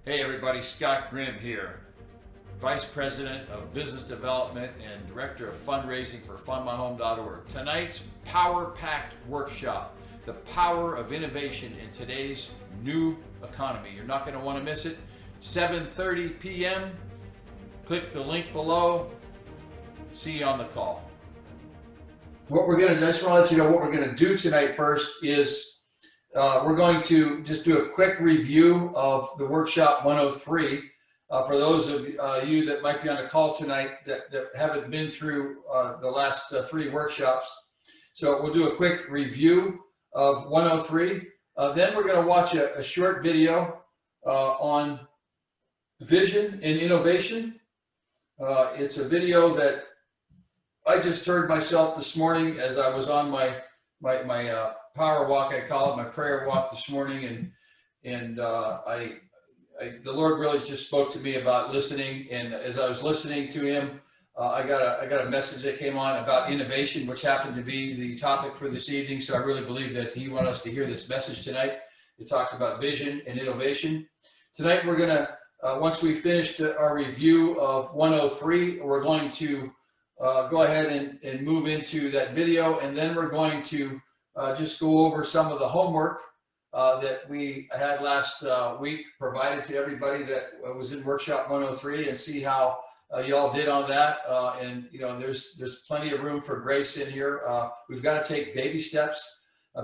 Hey everybody, Scott Grimm here, Vice President of Business Development and Director of Fundraising for fundmyhome.org. Tonight's power-packed workshop, the power of innovation in today's new economy. You're not going to want to miss it. 7:30 p.m. Click the link below. See you on the call. I just want to let you know what we're going to do tonight first is we're going to just do a quick review of the workshop 103 for those of you that might be on the call tonight that haven't been through the last three workshops. So we'll do a quick review of 103. Then we're going to watch a short video on vision and innovation. It's a video that I just heard myself this morning as I was on my power walk, I call it, my prayer walk this morning, and the Lord really just spoke to me about listening. And as I was listening to Him, I got a message that came on about innovation, which happened to be the topic for this evening. So I really believe that He wanted us to hear this message tonight. It talks about vision and innovation. Tonight we're gonna once we finished our review of 103, we're going to go ahead and move into that video, and then we're going to just go over some of the homework that we had last week provided to everybody that was in workshop 103 and see how you all did on that. And you know, there's plenty of room for grace in here. We've got to take baby steps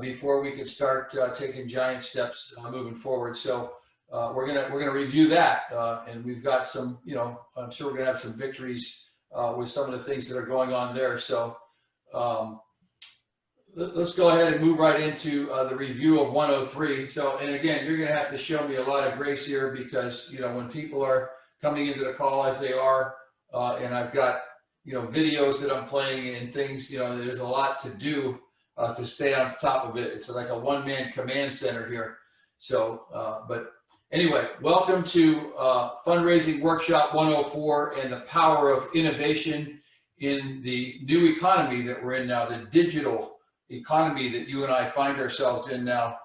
before we can start taking giant steps moving forward. So we're gonna review that, and we've got some, you know, I'm sure we're gonna have some victories with some of the things that are going on there. So let's go ahead and move right into the review of 103. So, and again, you're going to have to show me a lot of grace here because, you know, when people are coming into the call as they are, and I've got, you know, videos that I'm playing and things, you know, there's a lot to do to stay on top of it. It's like a one-man command center here. So, but anyway, welcome to Fundraising Workshop 104 and the power of innovation in the new economy that we're in now, the digital economy that you and I find ourselves in now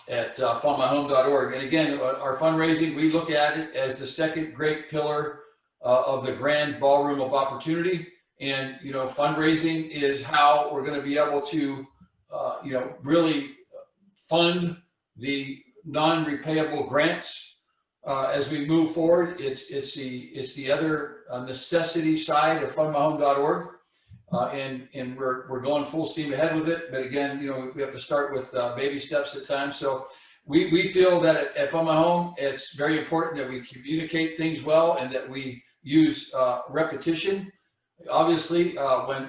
at fundmyhome.org. And again, our fundraising, we look at it as the second great pillar of the grand ballroom of opportunity. And, you know, fundraising is how we're going to be able to, you know, really fund the non-repayable grants as we move forward. It's the other necessity side of fundmyhome.org. And we're going full steam ahead with it. But again, you know, we have to start with baby steps at a time. So we feel that at Fund My Home, it's very important that we communicate things well and that we use repetition, obviously,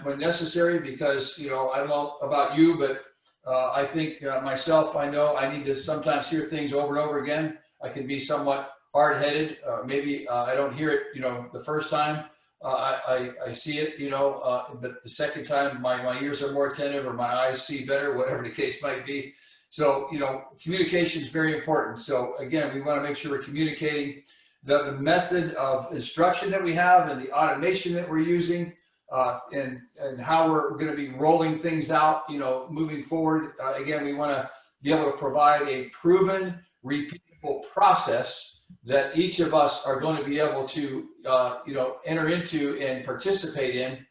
when necessary, because, you know, I don't know about you, but I think myself, I know I need to sometimes hear things over and over again. I can be somewhat hard-headed. Maybe I don't hear it, you know, the first time. I see it, you know, but the second time my ears are more attentive or my eyes see better, whatever the case might be. So, you know, communication is very important. So again, we want to make sure we're communicating the method of instruction that we have and the automation that we're using, and how we're going to be rolling things out, you know, moving forward. Again, we want to be able to provide a proven, repeatable process that each of us are going to be able to, you know, enter into and participate in.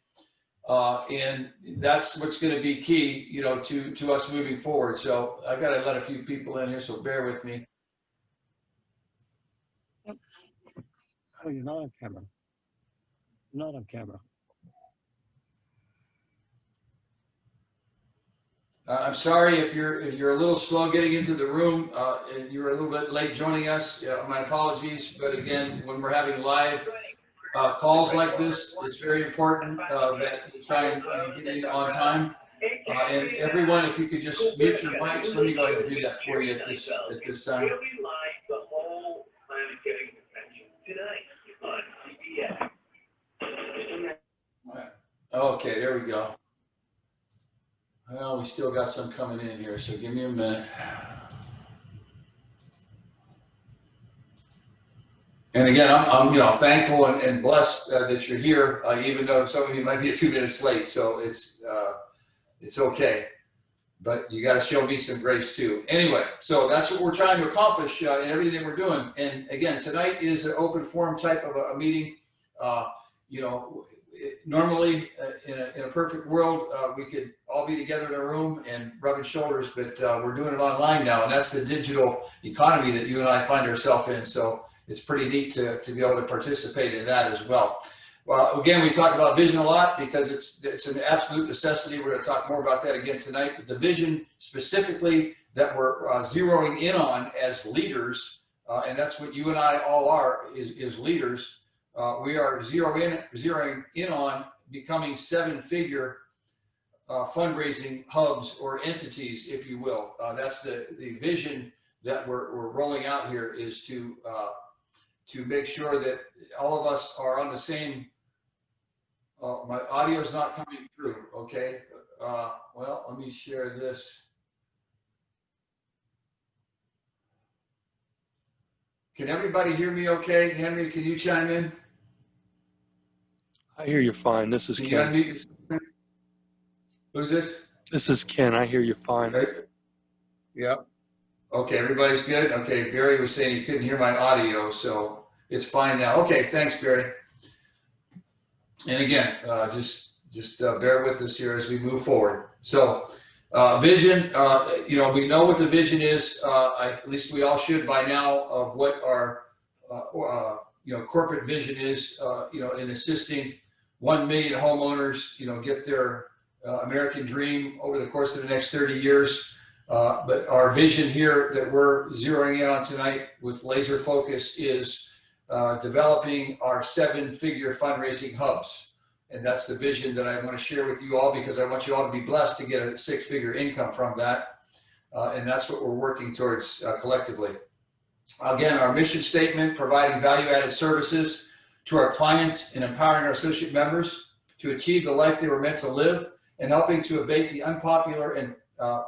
And that's what's going to be key, you know, to us moving forward. So I've got to let a few people in here, so bear with me. Oh, you're not on camera. Not on camera. I'm sorry if you're a little slow getting into the room, and you're a little bit late joining us. My apologies, but again, when we're having live calls like this, it's very important that you try and get in on time. And everyone, if you could just mute your mics, let me go ahead and do that for you at this time. Okay, there we go. Well, we still got some coming in here, so give me a minute. And again, I'm you know, thankful and blessed that you're here, even though some of you might be a few minutes late. So it's okay. but you got to show me some grace too. Anyway, so that's what we're trying to accomplish in everything we're doing. And again, tonight is an open forum type of a meeting. You know, normally in a perfect world, we could all be together in a room and rubbing shoulders, but we're doing it online now, and that's the digital economy that you and I find ourselves in. So it's pretty neat to be able to participate in that as well. Well, again, we talk about vision a lot because it's an absolute necessity. We're going to talk more about that again tonight. But the vision specifically that we're zeroing in on as leaders, and that's what you and I all are, is leaders. We are zeroing in on becoming seven-figure fundraising hubs or entities, if you will. That's the vision that we're rolling out here, is to make sure that all of us are on the same. My audio is not coming through. Okay. Well, let me share this. Can everybody hear me okay? Henry, can you chime in? I hear you fine. This is Can Ken. you unmute? Who's this? This is Ken. I hear you fine. Okay. Yep. Okay, everybody's good? Okay, Barry was saying he couldn't hear my audio, so it's fine now. Okay, thanks, Barry. And again, just bear with us here as we move forward. So vision, you know, we know what the vision is, at least we all should by now, of what our, you know, corporate vision is, you know, in assisting 1 million homeowners, you know, get their American dream over the course of the next 30 years. But our vision here that we're zeroing in on tonight with laser focus is developing our seven-figure fundraising hubs. And that's the vision that I want to share with you all, because I want you all to be blessed to get a six-figure income from that. And that's what we're working towards collectively. Again, our mission statement: providing value-added services to our clients and empowering our associate members to achieve the life they were meant to live, and helping to abate the unpopular and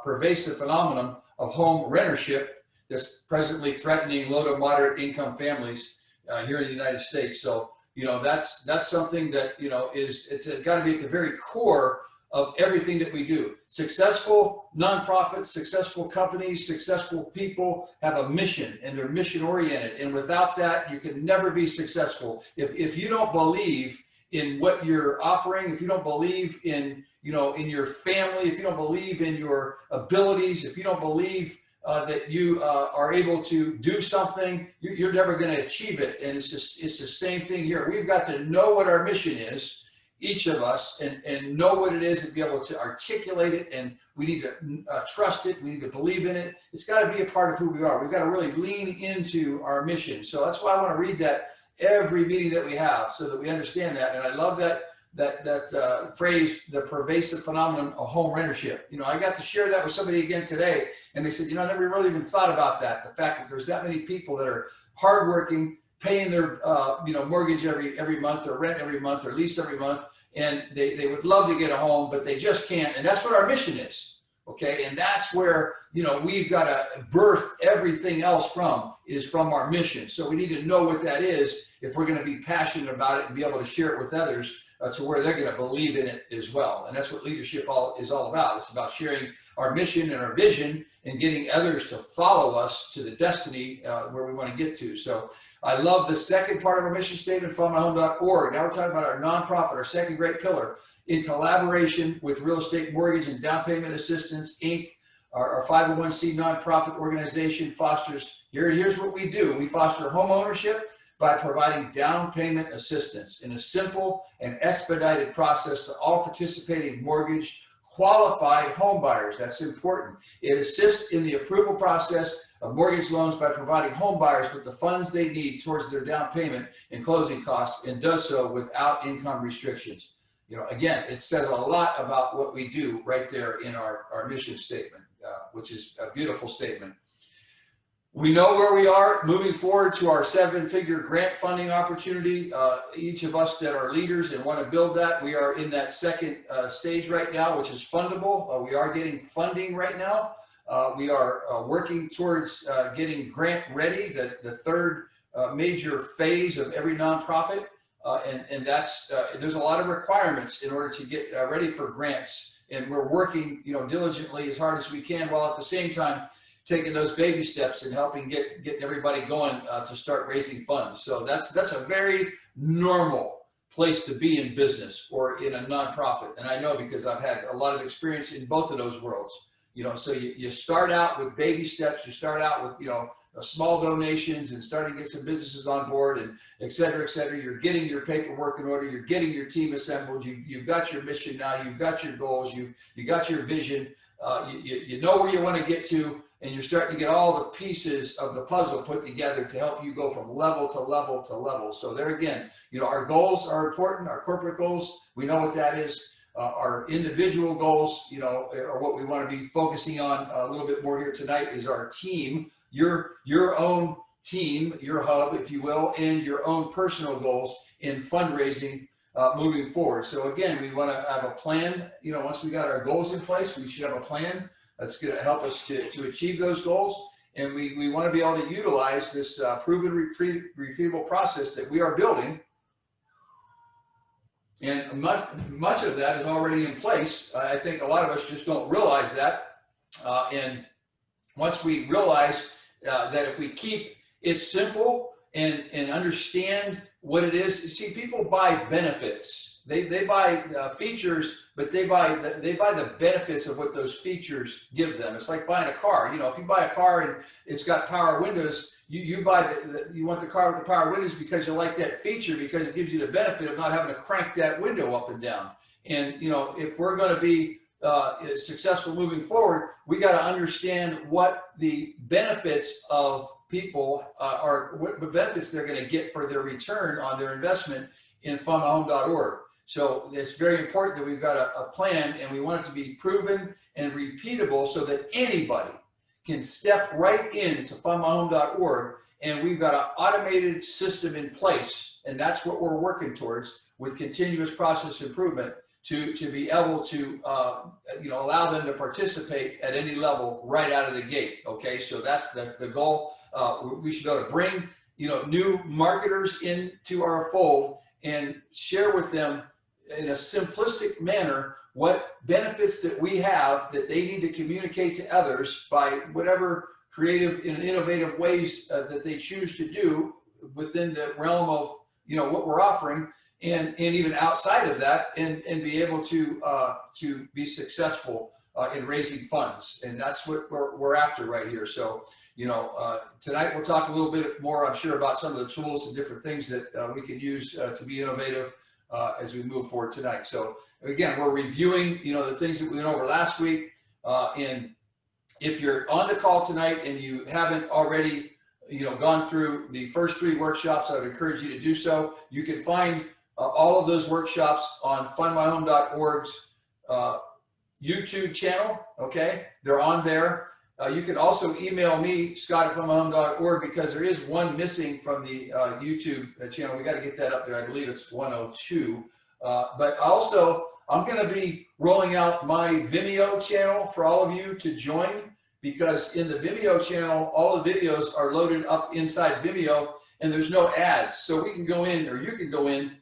pervasive phenomenon of home rentership that's presently threatening low to moderate income families here in the United States. So, you know, that's something that, you know, it's got to be at the very core of everything that we do. Successful nonprofits, successful companies, successful people have a mission, and they're mission oriented. And without that, you can never be successful. If you don't believe in what you're offering, if you don't believe in, you know, in your family, if you don't believe in your abilities, if you don't believe that you are able to do something, you're never going to achieve it. And it's the same thing here. We've got to know what our mission is, each of us, and know what it is and be able to articulate it. And we need to trust it. We need to believe in it. It's got to be a part of who we are. We've got to really lean into our mission. So that's why I want to read that every meeting that we have, so that we understand that. And I love that phrase, the pervasive phenomenon of home rentership. You know, I got to share that with somebody again today, and they said, you know, I never really even thought about that. The fact that there's that many people that are hardworking, paying their you know, mortgage every month, or rent every month, or lease every month, and they would love to get a home, but they just can't. And that's what our mission is. Okay, and that's where, you know, we've got to birth everything else from our mission. So we need to know what that is if we're going to be passionate about it and be able to share it with others to where they're going to believe in it as well. And that's what leadership is all about. It's about sharing our mission and our vision and getting others to follow us to the destiny where we want to get to. So I love the second part of our mission statement, fundmyhome.org. Now we're talking about our nonprofit, our second great pillar. In collaboration with Real Estate Mortgage and Down Payment Assistance, Inc., our 501c nonprofit organization fosters, here's what we do. We foster home ownership by providing down payment assistance in a simple and expedited process to all participating mortgage qualified home buyers. That's important. It assists in the approval process of mortgage loans by providing home buyers with the funds they need towards their down payment and closing costs, and does so without income restrictions. You know, again, it says a lot about what we do right there in our mission statement, which is a beautiful statement. We know where we are moving forward to our seven-figure grant funding opportunity. Each of us that are leaders and want to build that, we are in that second stage right now, which is fundable. We are getting funding right now. We are working towards getting grant ready, the third major phase of every nonprofit. And that's, there's a lot of requirements in order to get ready for grants and we're working, diligently as hard as we can, while at the same time taking those baby steps and helping getting everybody going to start raising funds. So that's a very normal place to be in business or in a nonprofit. And I know because I've had a lot of experience in both of those worlds. So you start out with baby steps, you start out with, small donations and starting to get some businesses on board and et cetera, et cetera. You're getting your paperwork in order, you're getting your team assembled, you've got your mission now, you've got your goals, you got your vision, you know where you want to get to, and you're starting to get all the pieces of the puzzle put together to help you go from level to level to level. So there again, our goals are important, our corporate goals, we know what that is. Our individual goals, are what we want to be focusing on a little bit more here tonight is our team, your own team, your hub, if you will, and your own personal goals in fundraising moving forward. So again, we want to have a plan. Once we got our goals in place, we should have a plan that's going to help us to achieve those goals. And we want to be able to utilize this proven, repeatable process that we are building. And much of that is already in place. I think a lot of us just don't realize that. And once we realize that if we keep it simple and understand what it is, see, people buy benefits. They buy features, but they buy the benefits of what those features give them. It's like buying a car. If you buy a car and it's got power windows, you buy you want the car with the power windows because you like that feature, because it gives you the benefit of not having to crank that window up and down. And if we're going to be successful moving forward, we got to understand what the benefits of people are, what the benefits they're going to get for their return on their investment in fundmyhome.org. So it's very important that we've got a plan, and we want it to be proven and repeatable so that anybody can step right into fundmyhome.org, and we've got an automated system in place, and that's what we're working towards with continuous process improvement to be able to allow them to participate at any level right out of the gate. Okay, so that's the goal. We should be able to bring new marketers into our fold and share with them in a simplistic manner what benefits that we have that they need to communicate to others by whatever creative and innovative ways that they choose to do within the realm of what we're offering, and even outside of that, and be able to be successful in raising funds. And that's what we're after right here. So tonight we'll talk a little bit more, I'm sure, about some of the tools and different things that we can use to be innovative as we move forward tonight. So again, we're reviewing the things that we went over last week, and if you're on the call tonight and you haven't already gone through the first 3 workshops, I would encourage you to do so. You can find all of those workshops on fundmyhome.org's YouTube channel. Okay, they're on there. You can also email me, scott@fundmyhome.org, because there is one missing from the YouTube channel. We got to get that up there. I believe it's 102. But also, I'm going to be rolling out my Vimeo channel for all of you to join, because in the Vimeo channel, all the videos are loaded up inside Vimeo, and there's no ads. So we can go in, or you can go in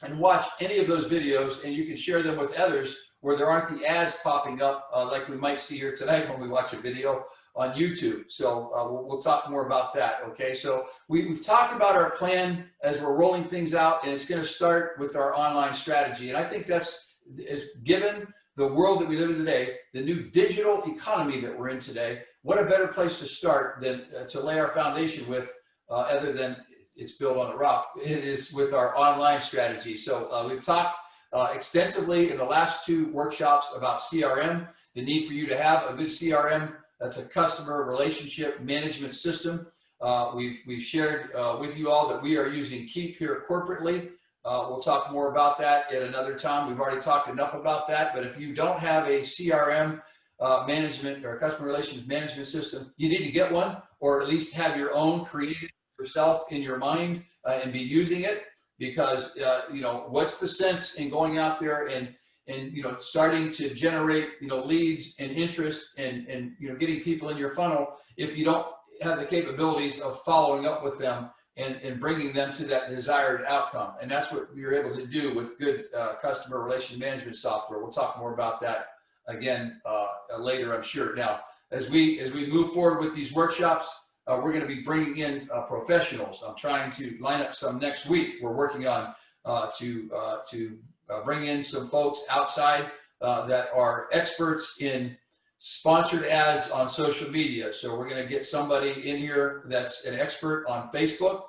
and watch any of those videos, and you can share them with others where there aren't the ads popping up like we might see here tonight when we watch a video on YouTube. So we'll talk more about that. Okay, so we've talked about our plan as we're rolling things out, and it's going to start with our online strategy. And I think is given the world that we live in today, the new digital economy that we're in today, what a better place to start than to lay our foundation with, other than it's built on a rock, it is with our online strategy. So we've talked extensively in the last 2 workshops about CRM, the need for you to have a good CRM. That's a customer relationship management system. We've shared with you all that we are using Keep here corporately. We'll talk more about that at another time. We've already talked enough about that, but if you don't have a CRM management or customer relations management system, you need to get one, or at least have your own created yourself in your mind and be using it, because what's the sense in going out there and starting to generate leads and interest and getting people in your funnel if you don't have the capabilities of following up with them and bringing them to that desired outcome. And that's what you're able to do with good customer relation management software. We'll talk more about that again later, I'm sure. Now, as we move forward with these workshops, we're going to be bringing in professionals. I'm trying to line up some next week. We're working on to bring in some folks outside that are experts in sponsored ads on social media. So we're going to get somebody in here that's an expert on Facebook.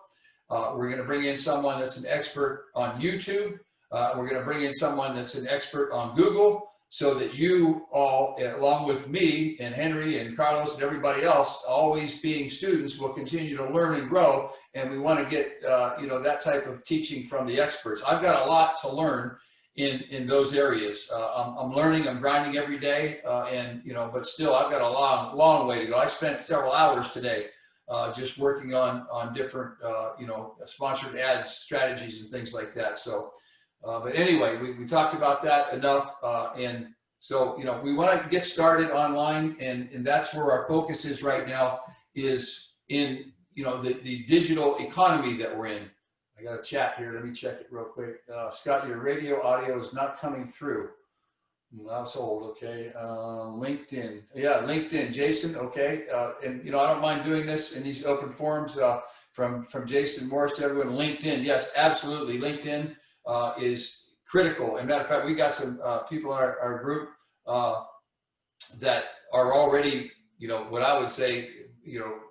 We're going to bring in someone that's an expert on YouTube. We're going to bring in someone that's an expert on Google, so that you all, along with me and Henry and Carlos and everybody else, always being students, will continue to learn and grow. And we want to get that type of teaching from the experts. I've got a lot to learn in those areas. I'm learning, I'm grinding every day, but still I've got a long way to go. I spent several hours today just working on different sponsored ads strategies and things like that. So but anyway, we talked about that enough, and so we want to get started online, and that's where our focus is right now, is in the digital economy that we're in. I got a chat here. Let me check it real quick. Scott, your radio audio is not coming through. That's old. Okay. LinkedIn. Yeah, LinkedIn. Jason. Okay. And I don't mind doing this in these open forums from Jason Morris to everyone. LinkedIn. Yes, absolutely. LinkedIn is critical. And matter of fact, we got some people in our group that are already, what I would say,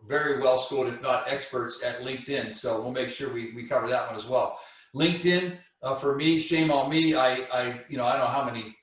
very well schooled, if not experts at LinkedIn. So we'll make sure we cover that one as well. LinkedIn, for me, shame on me. I don't know how many,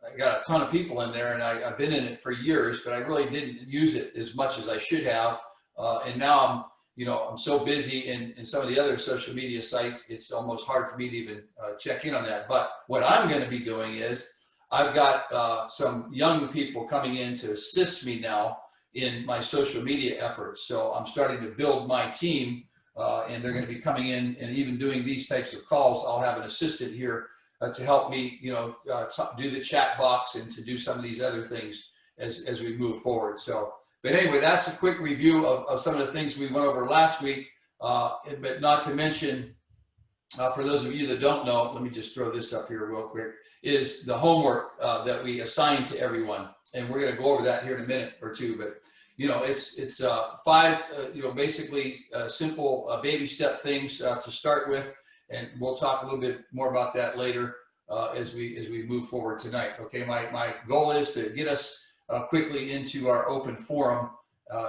I got a ton of people in there, and I've been in it for years, but I really didn't use it as much as I should have. And now I'm so busy in some of the other social media sites, it's almost hard for me to even check in on that. But what I'm going to be doing is I've got some young people coming in to assist me now in my social media efforts. So I'm starting to build my team, and they're going to be coming in and even doing these types of calls. I'll have an assistant here to help me, do the chat box and to do some of these other things as we move forward. So, but anyway, that's a quick review of some of the things we went over last week. But not to mention, for those of you that don't know, let me just throw this up here real quick, is the homework that we assign to everyone. And we're going to go over that here in a minute or two. But, it's 5, basically simple baby step things to start with. And we'll talk a little bit more about that later as we move forward tonight. Okay, my goal is to get us quickly into our open forum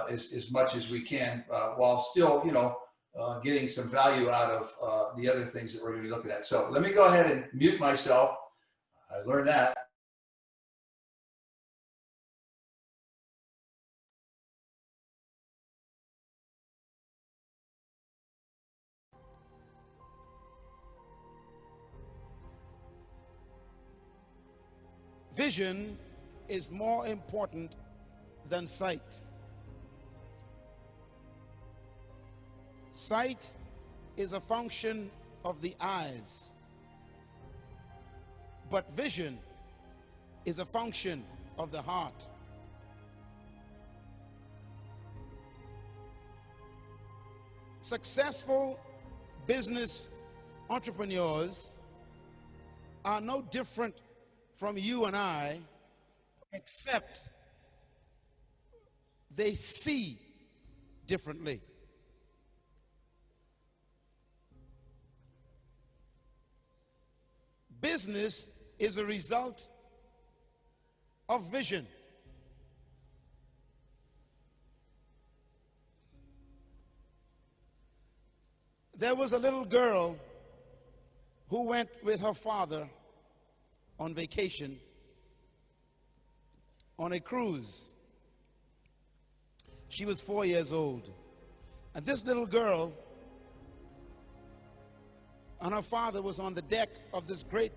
as much as we can, while still, getting some value out of the other things that we're going to be looking at. So let me go ahead and mute myself. I learned that. Vision is more important than sight. Sight is a function of the eyes, but vision is a function of the heart. Successful business entrepreneurs are no different from you and I, except they see differently. Business is a result of vision. There was a little girl who went with her father on vacation on a cruise. She was 4 years old. And this little girl and her father was on the deck of this great,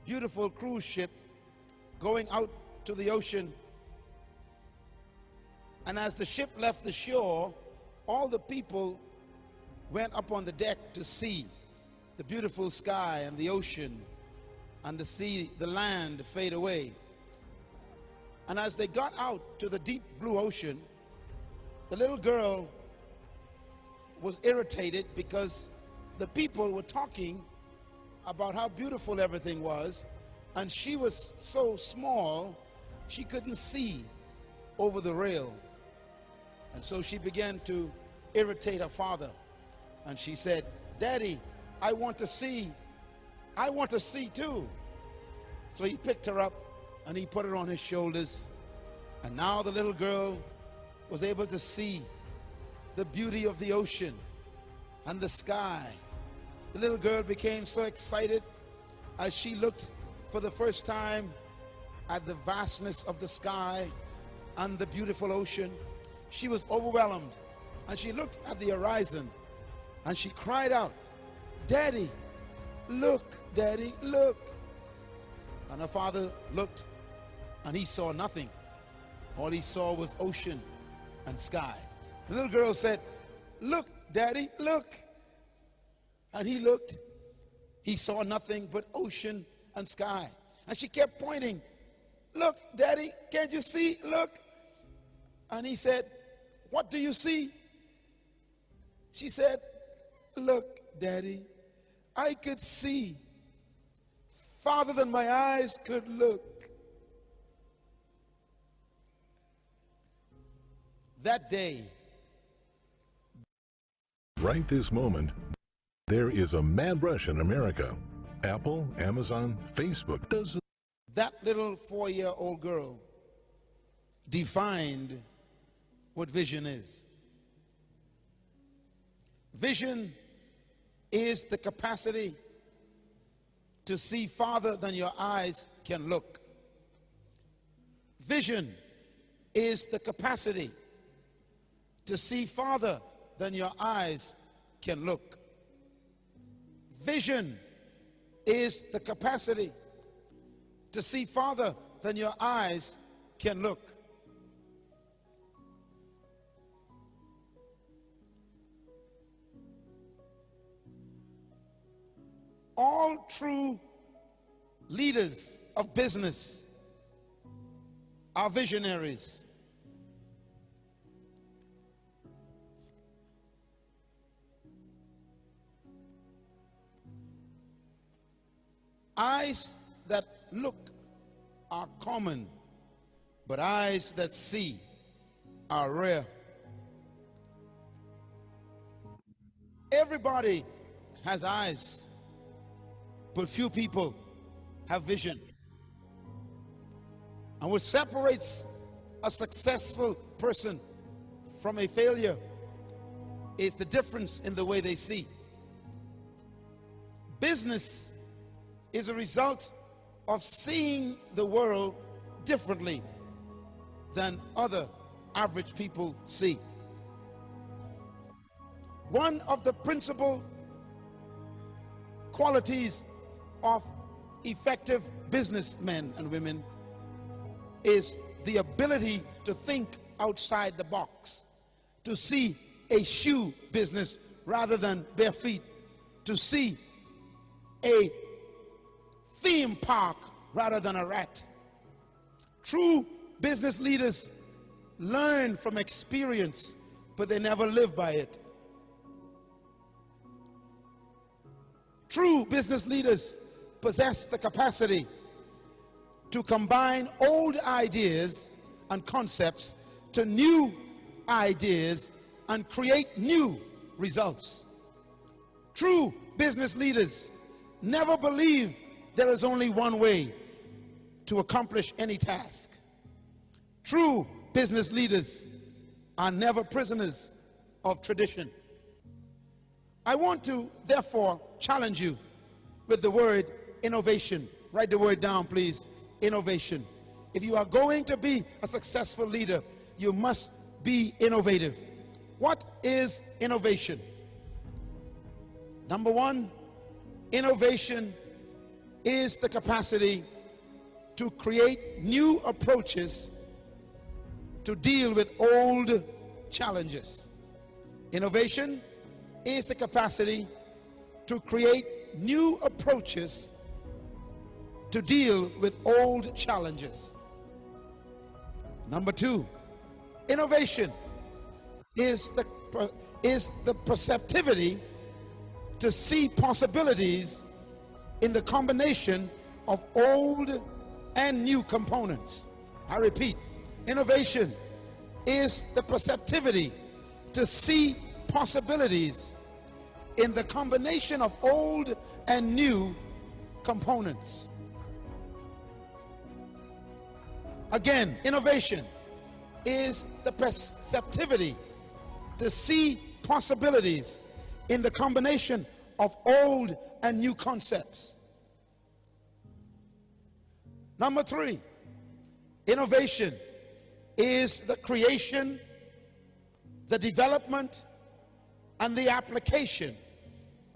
beautiful cruise ship going out to the ocean. And as the ship left the shore, all the people went up on the deck to see the beautiful sky and the ocean and to see the land fade away. And as they got out to the deep blue ocean, the little girl was irritated because the people were talking about how beautiful everything was, And she was so small, she couldn't see over the rail. And so she began to irritate her father. And she said, "Daddy, I want to see. I want to see too." So he picked her up and he put her on his shoulders. And now the little girl was able to see the beauty of the ocean and the sky. The little girl became so excited as she looked for the first time at the vastness of the sky and the beautiful ocean. She was overwhelmed, and she looked at the horizon and she cried out, "Daddy, look, Daddy, look." And her father looked and he saw nothing. All he saw was ocean and sky. The little girl said, "Look, Daddy, look." And he looked. He saw nothing but ocean and sky. And she kept pointing, "Look, Daddy, can't you see? Look." And he said, "What do you see?" She said, "Look, Daddy, I could see farther than my eyes could look." That day, Right this moment, there is a mad rush in America. Apple, Amazon, Facebook does. that little 4-year-old girl defined what vision is. Vision is the capacity to see farther than your eyes can look. Vision is the capacity to see farther than your eyes can look. Vision is the capacity to see farther than your eyes can look. All true leaders of business are visionaries. Eyes that look are common, but eyes that see are rare. Everybody has eyes, but few people have vision. And what separates a successful person from a failure is the difference in the way they see. Business is a result of seeing the world differently than other average people see. One of the principal qualities of effective businessmen and women is the ability to think outside the box, to see a shoe business rather than bare feet, to see a theme park rather than a rat. True business leaders learn from experience, but they never live by it. True business leaders possess the capacity to combine old ideas and concepts to new ideas and create new results. True business leaders never believe there is only one way to accomplish any task. True business leaders are never prisoners of tradition. I want to therefore challenge you with the word innovation. Write the word down, please. Innovation. If you are going to be a successful leader, you must be innovative. What is innovation? Number one, innovation is the capacity to create new approaches to deal with old challenges. Innovation is the capacity to create new approaches to deal with old challenges. Number two, innovation is the perceptivity to see possibilities in the combination of old and new components. I repeat, innovation is the perceptivity to see possibilities in the combination of old and new components. Again, innovation is the perceptivity to see possibilities in the combination of old and new concepts. Number 3, innovation is the creation, the development, and the application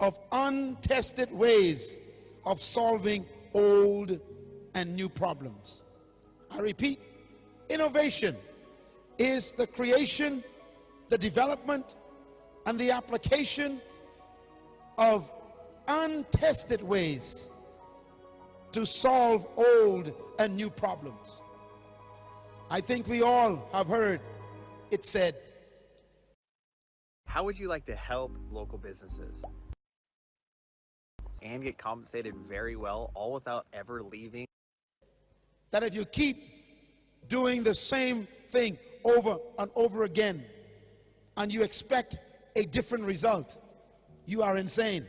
of untested ways of solving old and new problems. I repeat, innovation is the creation, the development, and the application of untested ways to solve old and new problems. I think we all have heard it said, how would you like to help local businesses and get compensated very well, all without ever leaving? that if you keep doing the same thing over and over again and you expect a different result, you are insane.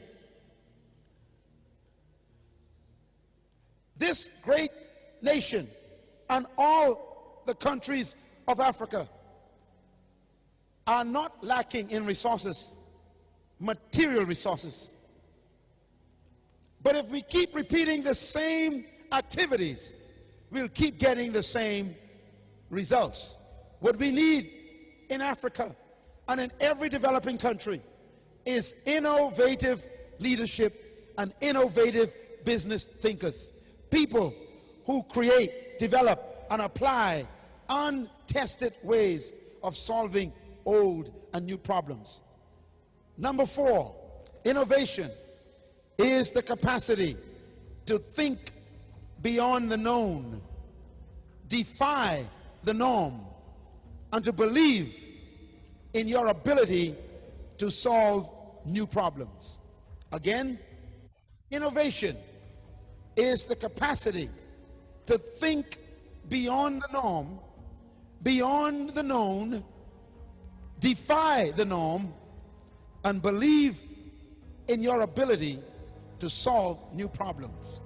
This great nation and all the countries of Africa are not lacking in resources, material resources. But if we keep repeating the same activities, we'll keep getting the same results. What we need in Africa and in every developing country is innovative leadership and innovative business thinkers. People who create, develop, and apply untested ways of solving old and new problems. Number 4, innovation is the capacity to think beyond the known, defy the norm, and to believe in your ability to solve new problems. Again, innovation is the capacity to think beyond the norm, beyond the known, defy the norm, and believe in your ability to solve new problems.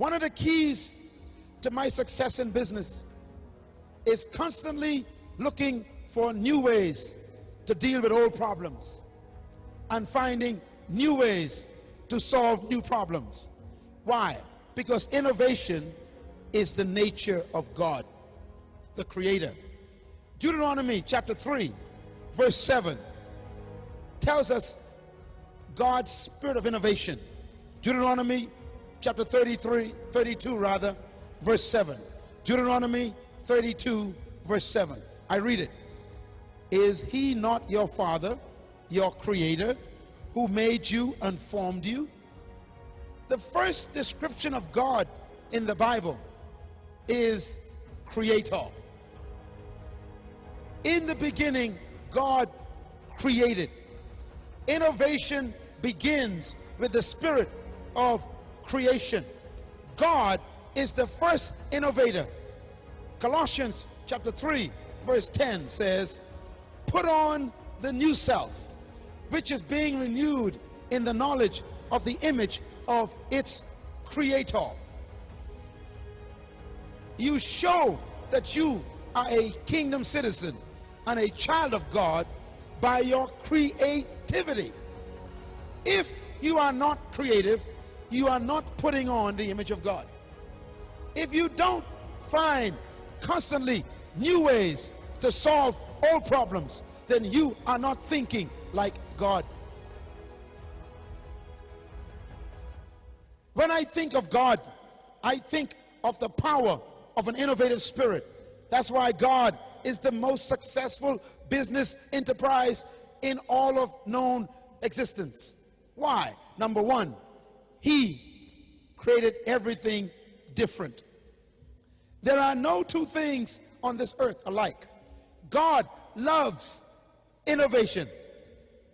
One of the keys to my success in business is constantly looking for new ways to deal with old problems and finding new ways to solve new problems. Why? Because innovation is the nature of God, the Creator. Deuteronomy chapter 3, verse 7 tells us God's spirit of innovation. Deuteronomy chapter 32 rather, verse 7. Deuteronomy 32, verse 7. I read it. Is he not your father, your creator, who made you and formed you? The first description of God in the Bible is creator. In the beginning, God created. Innovation begins with the spirit of creation. God is the first innovator. Colossians chapter 3 verse 10 says, put on the new self, which is being renewed in the knowledge of the image of its creator. You show that you are a kingdom citizen and a child of God by your creativity. If you are not creative, you are not putting on the image of God. If you don't find constantly new ways to solve old problems, then you are not thinking like God. When I think of God, I think of the power of an innovative spirit. That's why God is the most successful business enterprise in all of known existence. Why? Number 1, he created everything different. There are no two things on this earth alike. God loves innovation.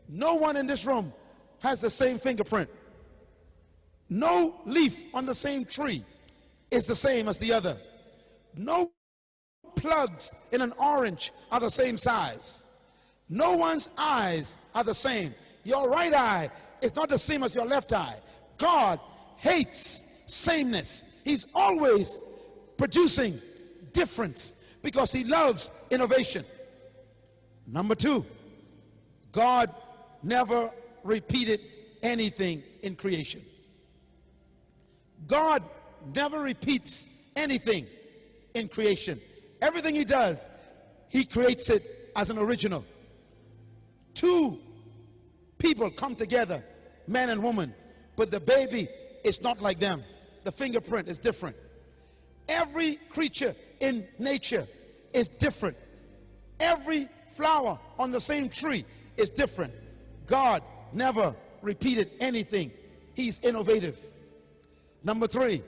No one in this room has the same fingerprint. No leaf on the same tree is the same as the other. No plugs in an orange are the same size. No one's eyes are the same. Your right eye is not the same as your left eye. God hates sameness. He's always producing difference because he loves innovation. Number two, God never repeated anything in creation. God never repeats anything in creation. Everything he does, he creates it as an original. Two people come together, man and woman, but the baby is not like them. The fingerprint is different. Every creature in nature is different. Every flower on the same tree is different. God never repeated anything. He's innovative. Number three,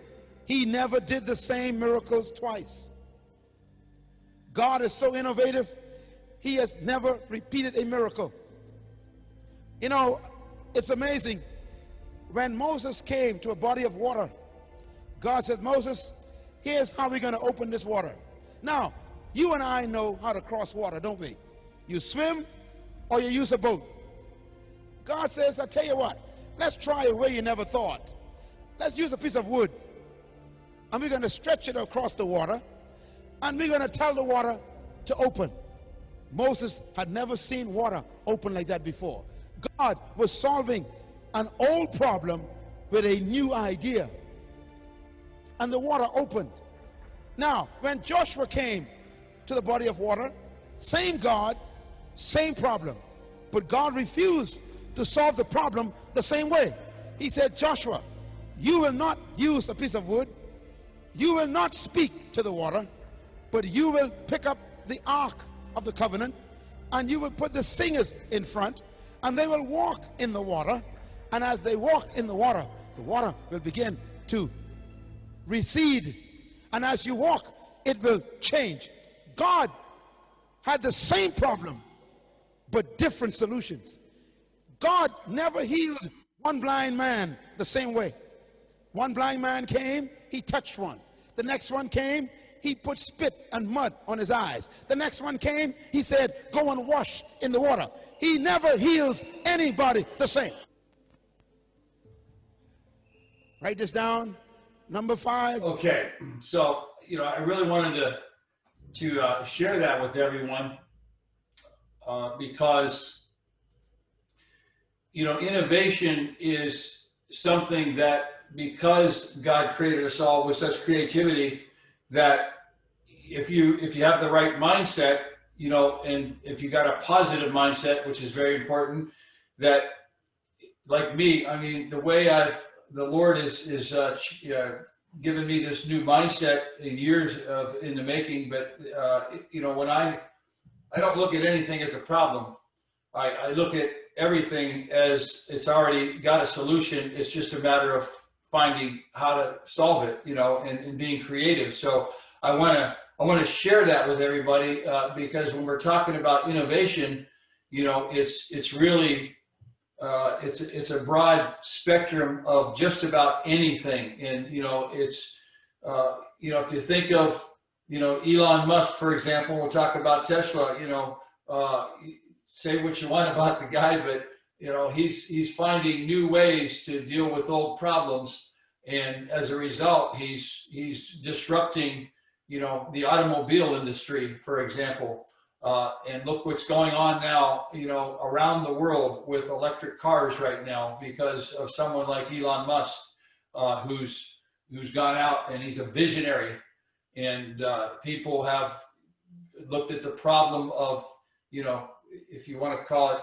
he never did the same miracles twice. God is so innovative, he has never repeated a miracle. You know, it's amazing. When Moses came to a body of water, God said, Moses, here's how we're going to open this water. Now, you and I know how to cross water, don't we? You swim or you use a boat. God says, I tell you what, let's try a way you never thought. Let's use a piece of wood, and we're going to stretch it across the water, and we're going to tell the water to open. Moses had never seen water open like that before. God was solving an old problem with a new idea, and the water opened. Now, when Joshua came to the body of water, same God, same problem, but God refused to solve the problem the same way. He said, Joshua, you will not use a piece of wood, you will not speak to the water, but you will pick up the ark of the covenant, and you will put the singers in front, and they will walk in the water, and as they walk in the water will begin to recede, and as you walk it will change. God had the same problem but different solutions. God never healed one blind man the same way. One blind man came, he touched one. The next one came, he put spit and mud on his eyes. The next one came, he said, go and wash in the water. He never heals anybody the same. Write this down. Number 5. Okay, so I really wanted to share that with everyone because innovation is something that, because God created us all with such creativity, that if you have the right mindset, and if you got a positive mindset, which is very important, that, like me, I mean, the way the Lord is given me this new mindset in years in the making, but when I don't look at anything as a problem. I look at everything as it's already got a solution. It's just a matter of finding how to solve it, and being creative. So I want to share that with everybody because when we're talking about innovation, it's really it's a broad spectrum of just about anything. And it's if you think of Elon Musk, for example, we'll talk about Tesla. Say what you want about the guy, but he's finding new ways to deal with old problems, and as a result, he's disrupting the automobile industry, for example. And look what's going on now, around the world with electric cars right now because of someone like Elon Musk, who's gone out and he's a visionary, and people have looked at the problem of if you want to call it,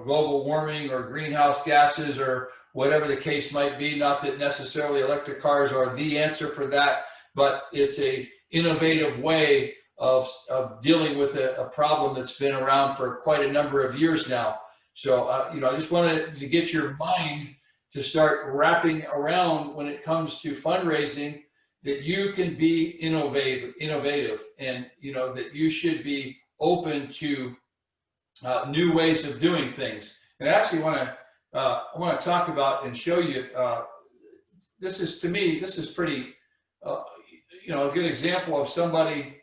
global warming or greenhouse gases or whatever the case might be. Not that necessarily electric cars are the answer for that, but it's a innovative way of dealing with a problem that's been around for quite a number of years now. So, I just wanted to get your mind to start wrapping around when it comes to fundraising, that you can be innovative, and that you should be open to new ways of doing things. And I actually want to talk about and show you this is, to me, this is pretty, a good example of somebody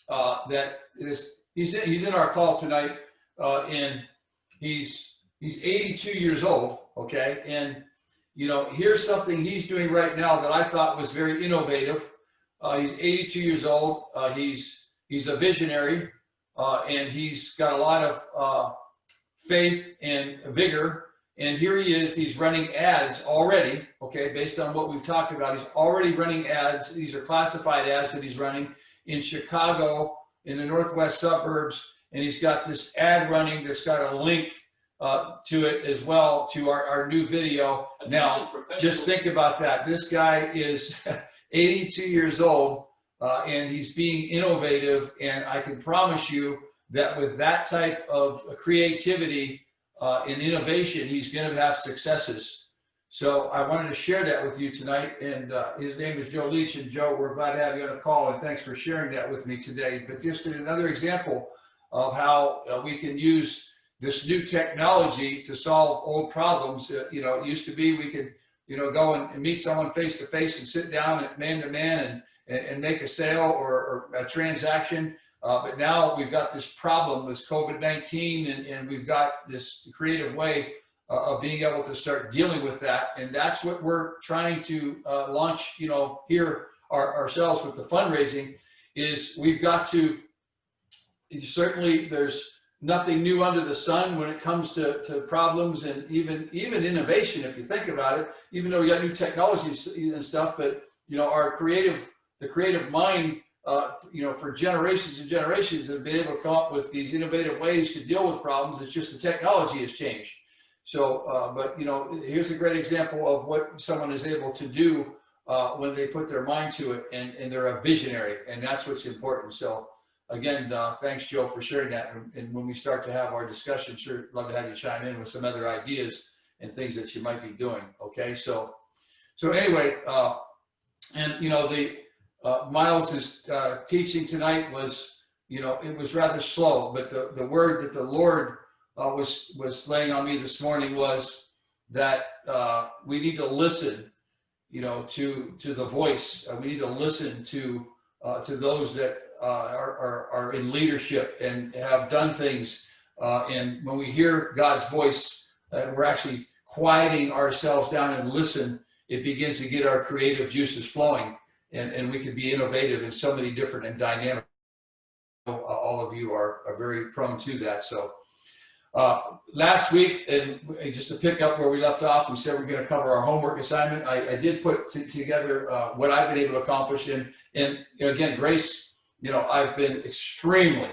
that is, he's in our call tonight, and he's 82 years old, okay? And, here's something he's doing right now that I thought was very innovative. He's 82 years old. He's a visionary, and he's got a lot of faith and vigor. And here he is, he's running ads already, okay, based on what we've talked about. He's already running ads. These are classified ads that he's running in Chicago, in the northwest suburbs. And he's got this ad running that's got a link to it as well, to our new video. Now, just think about that. This guy is 82 years old, and he's being innovative. And I can promise you that with that type of creativity and innovation, he's going to have successes. So I wanted to share that with you tonight. And his name is Joe Leach. And Joe, we're glad to have you on the call. And thanks for sharing that with me today. But just another example of how we can use this new technology to solve old problems. It used to be we could, go and meet someone face to face and sit down at man to man and make a sale or a transaction. But now we've got this problem with COVID-19, and we've got this creative way of being able to start dealing with that. And that's what we're trying to launch, here ourselves with the fundraising, is we've got to, certainly there's nothing new under the sun when it comes to problems and even innovation, if you think about it, even though we got new technologies and stuff, but, the creative mind, for generations and generations have been able to come up with these innovative ways to deal with problems. It's just the technology has changed. So, but here's a great example of what someone is able to do when they put their mind to it, and they're a visionary, and that's what's important. So again, thanks, Joe, for sharing that. And when we start to have our discussion, sure, love to have you chime in with some other ideas and things that you might be doing. Okay, so anyway, Miles's teaching tonight was, it was rather slow, but the word that the Lord was laying on me this morning was that we need to listen, to the voice. We need to listen to those that are in leadership and have done things. And when we hear God's voice, we're actually quieting ourselves down and listen. It begins to get our creative juices flowing. And we can be innovative in so many different and dynamic. All of you are very prone to that. So last week, and just to pick up where we left off, we said we're going to cover our homework assignment. I did put together what I've been able to accomplish. And again, Grace, I've been extremely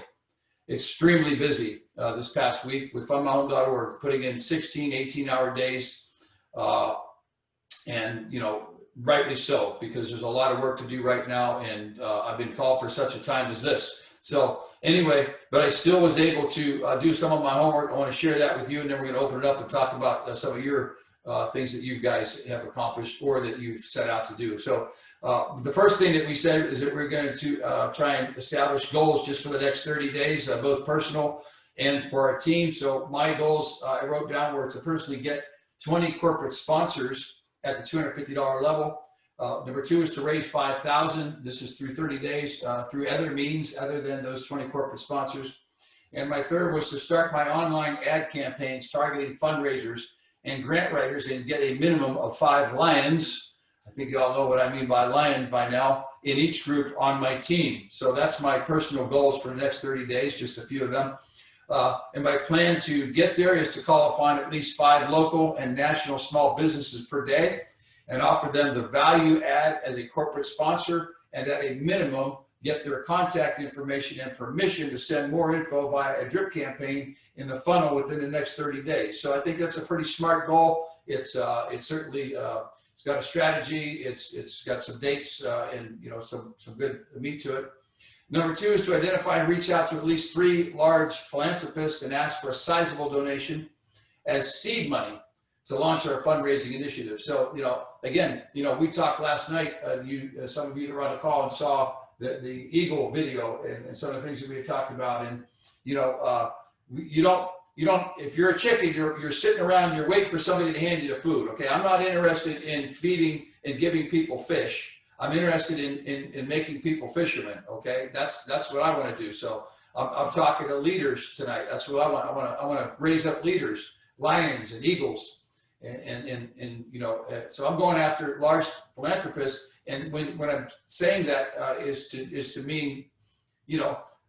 busy this past week with fundmyhome.org, putting in 16, 18-hour days. And, rightly so, because there's a lot of work to do right now, and I've been called for such a time as this. So anyway, but I still was able to do some of my homework. I want to share that with you, and then we're going to open it up and talk about some of your things that you guys have accomplished or that you've set out to do. So the first thing that we said is that we're going to try and establish goals just for the next 30 days, both personal and for our team. So my goals, I wrote down, were to personally get 20 corporate sponsors at the $250 level. Number two is to raise $5,000. This is through 30 days through other means other than those 20 corporate sponsors. And my third was to start my online ad campaigns targeting fundraisers and grant writers and get a minimum of 5 lions. I think you all know what I mean by lion by now, in each group on my team. So that's my personal goals for the next 30 days, just a few of them. And my plan to get there is to call upon at least 5 local and national small businesses per day and offer them the value add as a corporate sponsor, and at a minimum, get their contact information and permission to send more info via a drip campaign in the funnel within the next 30 days. So I think that's a pretty smart goal. It's certainly, it's got a strategy. It's got some dates and some good meat to it. Number 2 is to identify and reach out to at least 3 large philanthropists and ask for a sizable donation as seed money to launch our fundraising initiative. So, again, we talked last night, some of you that were on the call and saw the Eagle video and some of the things that we had talked about. And, you don't if you're a chicken, you're sitting around, you're waiting for somebody to hand you the food. Okay. I'm not interested in feeding and giving people fish. I'm interested in making people fishermen. Okay. That's what I want to do. So I'm talking to leaders tonight. That's what I want. I want to raise up leaders, lions and eagles. And so I'm going after large philanthropists. And when I'm saying that is to mean,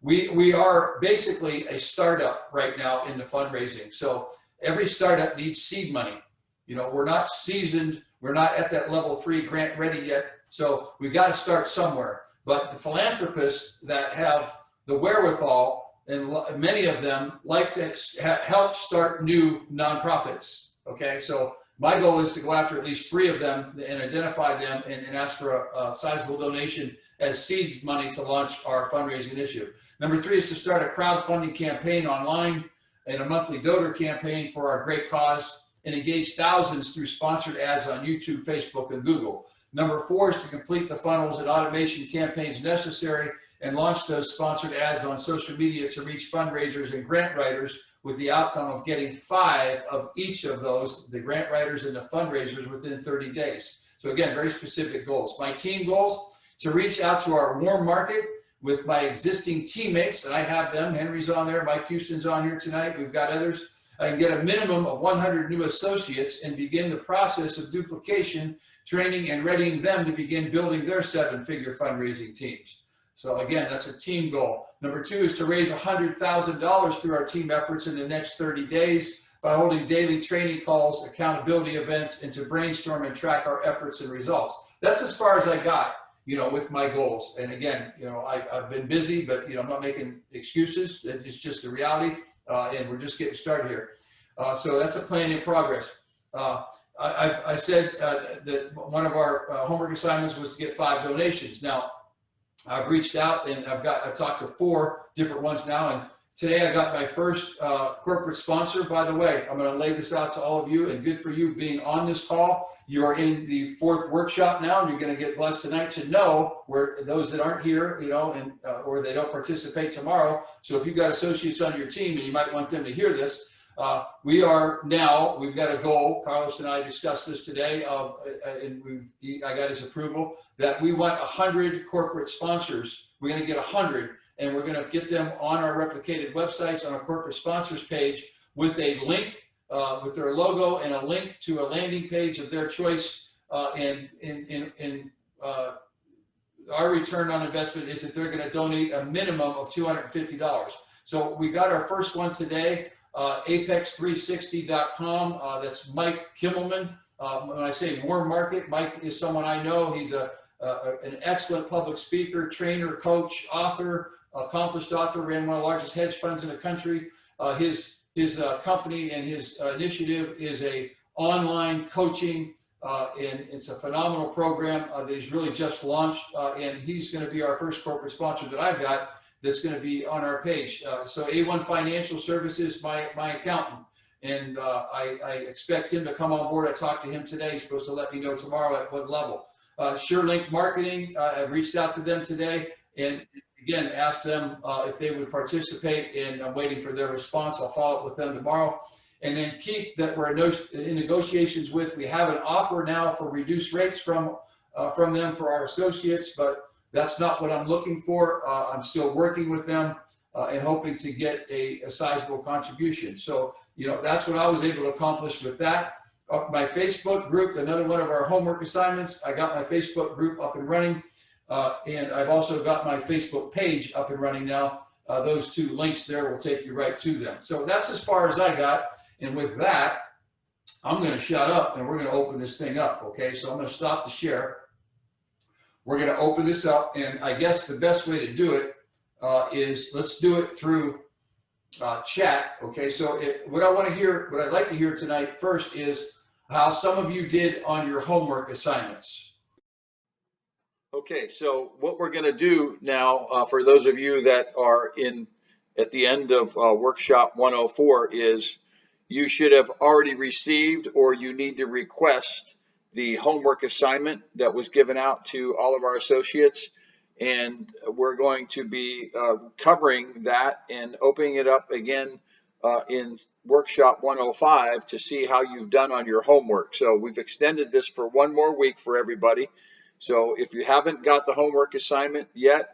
we are basically a startup right now in the fundraising. So every startup needs seed money. We're not seasoned. We're not at that level 3 grant ready yet. So we've got to start somewhere. But the philanthropists that have the wherewithal, and many of them like to help start new nonprofits. Okay, so my goal is to go after at least 3 of them and identify them and ask for a sizable donation as seed money to launch our fundraising initiative. Number 3 is to start a crowdfunding campaign online and a monthly donor campaign for our great cause and engage thousands through sponsored ads on YouTube, Facebook, and Google. Number 4 is to complete the funnels and automation campaigns necessary and launch those sponsored ads on social media to reach fundraisers and grant writers, with the outcome of getting 5 of each of those, the grant writers and the fundraisers, within 30 days. So again, very specific goals. My team goals: to reach out to our warm market with my existing teammates, and I have them. Henry's on there, Mike Houston's on here tonight. We've got others. I can get a minimum of 100 new associates and begin the process of duplication, training, and readying them to begin building their 7-figure fundraising teams. So again, that's a team goal. Number 2 is to raise $100,000 through our team efforts in the next 30 days by holding daily training calls, accountability events, and to brainstorm and track our efforts and results. That's as far as I got, with my goals. And again, I've been busy, but I'm not making excuses. It's just the reality, and we're just getting started here. So that's a plan in progress. I said that one of our homework assignments was to get 5 donations. Now, I've reached out and I've talked to 4 different ones now, and today I got my first corporate sponsor. By the way, I'm going to lay this out to all of you, and good for you being on this call. You are in the 4th workshop now, and you're going to get blessed tonight to know where those that aren't here, and or they don't participate tomorrow. So if you've got associates on your team and you might want them to hear this, we've got a goal. Carlos and I discussed this today and I got his approval that we want 100 corporate sponsors. We're going to get 100, and we're going to get them on our replicated websites on our corporate sponsors page with a link, with their logo and a link to a landing page of their choice. And our return on investment is that they're going to donate a minimum of $250. So we got our first one today. apex360.com. That's Mike Kimmelman. When I say warm market, Mike is someone I know. He's an excellent public speaker, trainer, coach, author, accomplished author, ran one of the largest hedge funds in the country. His company and his initiative is a online coaching, and it's a phenomenal program that he's really just launched. And he's going to be our first corporate sponsor that I've got that's going to be on our page. So A1 Financial Services, my accountant, and I expect him to come on board. I talked to him today. He's supposed to let me know tomorrow at what level. SureLink Marketing, I've reached out to them today and again asked them if they would participate, and I'm waiting for their response. I'll follow up with them tomorrow. And then Keep, that we're in negotiations with. We have an offer now for reduced rates from them for our associates, but that's not what I'm looking for. I'm still working with them and hoping to get a sizable contribution. So, that's what I was able to accomplish with that. My Facebook group, another one of our homework assignments, I got my Facebook group up and running. And I've also got my Facebook page up and running now. Those 2 links there will take you right to them. So that's as far as I got. And with that, I'm going to shut up and we're going to open this thing up. Okay, so I'm going to stop the share. We're going to open this up, and I guess the best way to do it is let's do it through chat. Okay, so what I'd like to hear tonight first is how some of you did on your homework assignments. Okay, so what we're going to do now, for those of you that are at the end of workshop 104, is you should have already received, or you need to request, the homework assignment that was given out to all of our associates. And we're going to be covering that and opening it up again in workshop 105 to see how you've done on your homework. So we've extended this for one more week for everybody. So if you haven't got the homework assignment yet,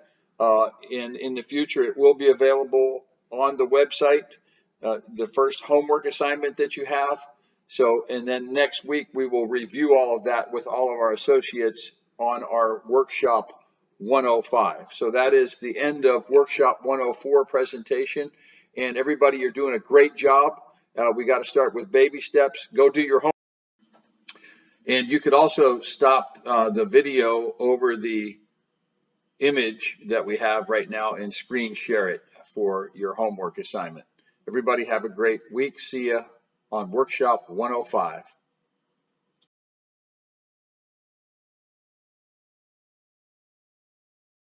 in the future, it will be available on the website, the first homework assignment that you have. So, and then next week, we will review all of that with all of our associates on our workshop 105. So that is the end of workshop 104 presentation. And everybody, you're doing a great job. We got to start with baby steps. Go do your homework. And you could also stop the video over the image that we have right now and screen share it for your homework assignment. Everybody have a great week. See ya on workshop 105.